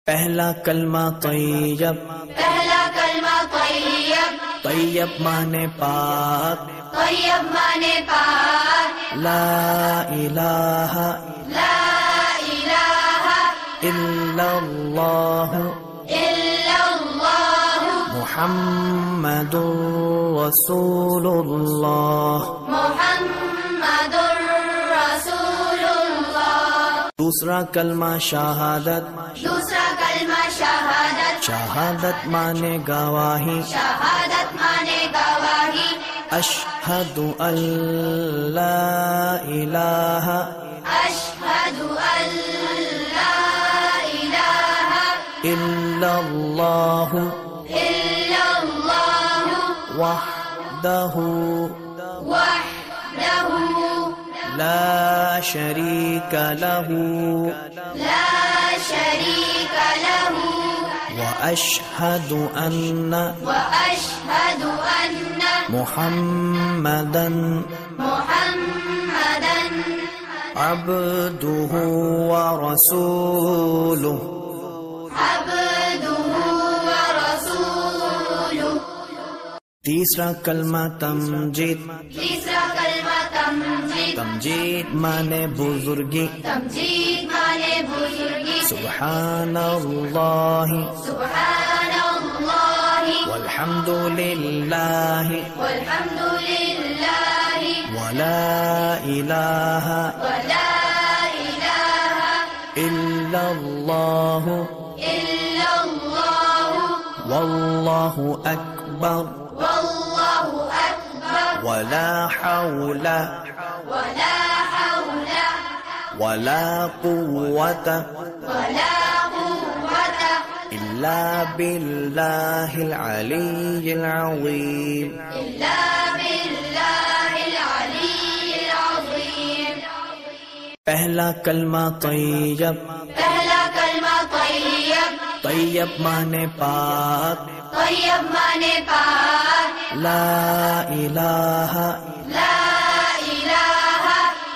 پہلا کلمہ طیب، پہلا کلمہ طیب، طیب مانے پاک، طیب مانے پاک، لا الہ لا الہ الا اللہ الا اللہ محمد رسول اللہ۔ محمد رسول اللہ۔ دوسرا کلمہ شہادت، دوسرا کلمہ شہادت، شہادت مانے گواہی، شہادت مانے گواہی، اشہد ان لا الہ اشہد ان لا الہ الا اللہ الا اللہ وحدہ وحدہ لا شریک لہ لا شریک لہ واشہد ان واشہد ان محمدا محمدا عبدہ ورسولہ۔ عبدہ ورسولہ۔ تیسرا کلمہ تمجید، تیسرا کلمہ تمجید، تمجید مانے بزرگی، تمجید مانے بزرگی، سبحان اللہ سبحان اللہ والحمد للہ والحمد للہ ولا الہ ولا الہ الا اللہ الا اللہ واللہ اکبر واللہ اکبر ولا حول ولا حول ولا قوة ولا قوة الا باللہ العلی العظیم۔ إلا بالله العلي العظيم۔ پہلا کلمہ طیب، پہلا کلمہ طیب، طیب مانے پاک، طیب مانے پاک، لا الہ لا الہ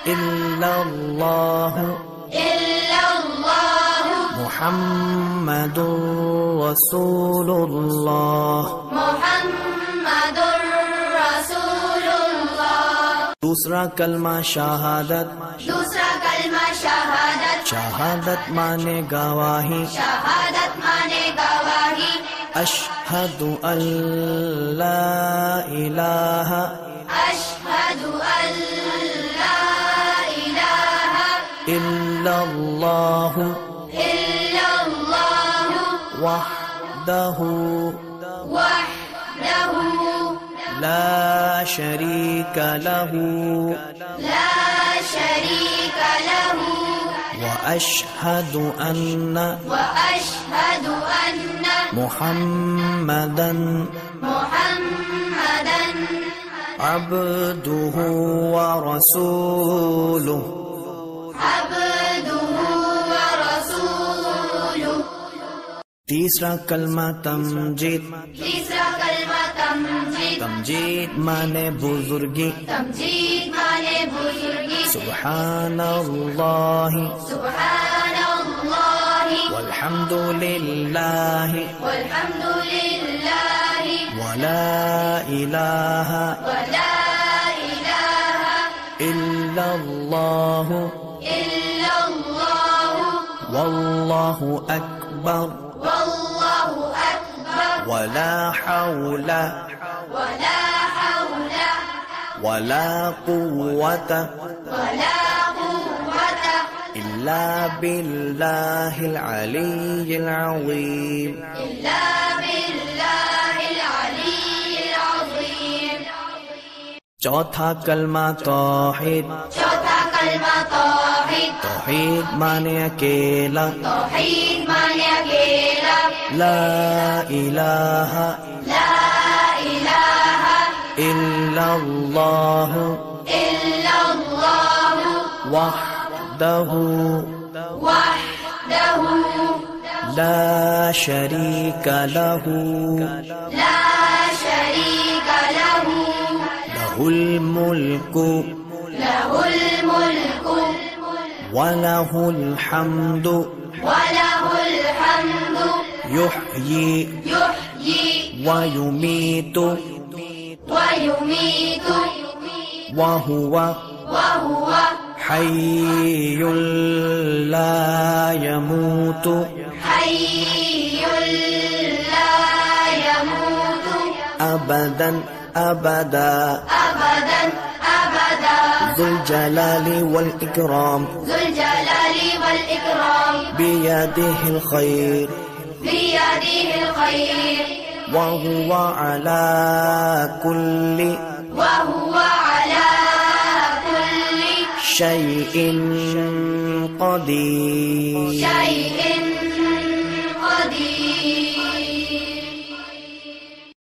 الا اللہ الا اللہ محمد رسول اللہ۔ محمد رسول اللہ۔ دوسرا کلمہ شہادت، دوسرا کلمہ شہادت، شہادت مانے گواہی، شہادت مانے گواہی، اشہد ان لا الہ اشہد ان لا الہ الا اللہ الا اللہ وحدہ وحدہ لا شریک لہ لا شریک لہ واشہد ان واشہد ان محمدا محمدا عبدہ ورسولہ۔ عبدہ ورسولہ۔ تیسرا کلمہ تمجید، تیسرا کلمہ تمجید، تمجید مانے بزرگی، تمجید مانے بزرگی، سبحان اللہ سبحان اللہ والحمد للہ والحمد للہ ولا الہ ولا الہ الا اللہ الا اللہ واللہ اکبر واللہ اکبر ولا حول ولا حول ولا قوة ولا قوة الا باللہ العلی العظیم۔ إلا بالله العلي العظيم۔ چوتھا کلمہ توحید، چوتھا کلمہ توحید، توحید مانے اکیلا، توحید مانے اکیلا، لا الہ لا الہ الا اللہ الا اللہ وحدہ وحدہ لا شریک لہ لا شریک لہ لہ الملک لہ الملک وَلَهُ الْحَمْدُ وَلَهُ الْحَمْدُ يحيي يحيي ويميت ويميت وهو حي لا يموت حي لا يموت أبدا أبدا أبدا أبدا ذو الجلال والإكرام ذو الجلال والإكرام بيده الخير بيده الخير وهو على كل كل شيء قدير. شيء